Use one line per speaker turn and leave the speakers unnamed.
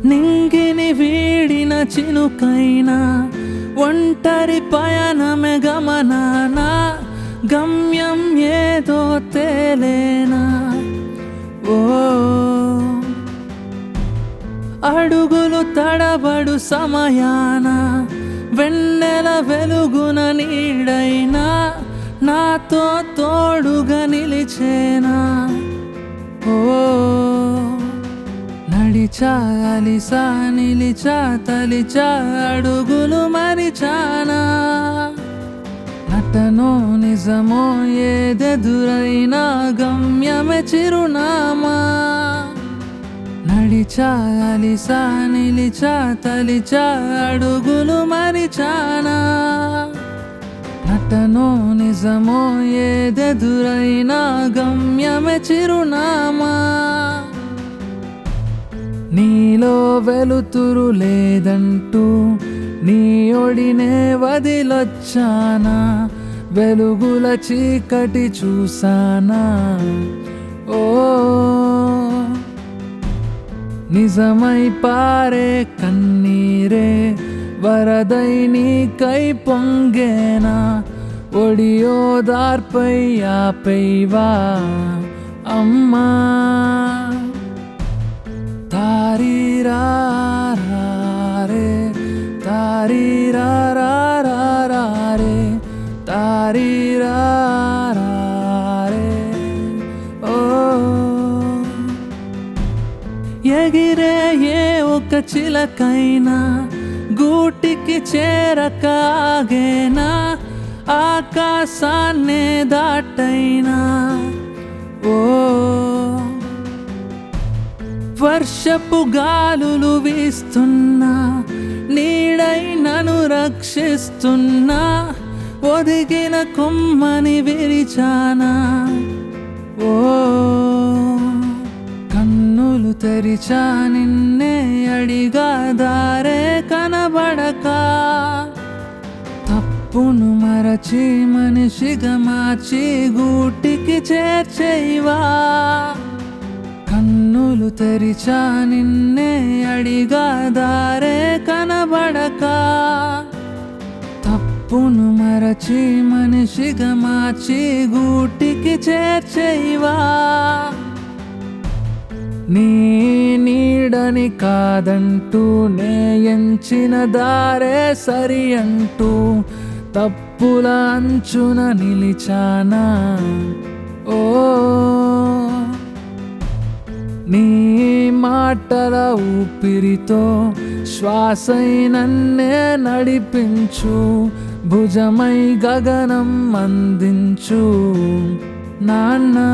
నింగిని వీడిన చినుకైనా ఒంటరి పయనమే గమనాన గమ్యం ఏదో తేలేనా ఓ అడుగులు తడబడు సమయాన వెన్నెల వెలుగున నీడైనా నాతో తోడుగా నిలిచేనా ఓ నడిచా అలిసా నిలిచా తలిచా అడుగులు మరిచానా నటనో నిజమో ఏదెదురైనా గమ్యమే చిరునామా నడిచా అలిసా నిలిచా తలిచా అడుగులు మరిచానా నటనో నిజమో ఏదెదురైనా గమ్యమే చిరునామా నీలో వెలుతురు లేదంటూ నీ ఒడినే వదిలొచ్చానా వెలుగుల చీకటి చూసానా ఓ నిజమై పారే కన్నీరే వరదై నీకై పొంగేనా ఒడియో దార్పై ఆపైవా అమ్మా తారీరారే తారీరారే తారీరారే ఓ ఎగిరే ఏ ఒక చిలకైనా గూటికి చేరకాగేనా ఆకాశాన్నే దాటైనా ఓ వర్షపు గాలులు వీస్తున్నా నీడై నన్ను రక్షిస్తున్నా ఒదిగిన కొమ్మని విరిచానా ఓ కన్నులు తెరిచా నిన్నే అడిగా దారే కనబడక తప్పును మరచి మనిషిగా మార్చి గూటికి చేర్చేవా కన్నులు తెరిచా నిన్నే అడిగా దారే కనబడక తప్పును మరచి మనిషిగా మార్చి గూటికి చేర్చేవా నీ నీడని కాదంటూ నే ఎంచిన దారే సరి అంటూ తప్పుల అంచున నిలిచానా ఓ నీ మాటల ఊపిరితో శ్వాసై నన్నే నడిపించు భుజమై గగనం అందించు నాన్నా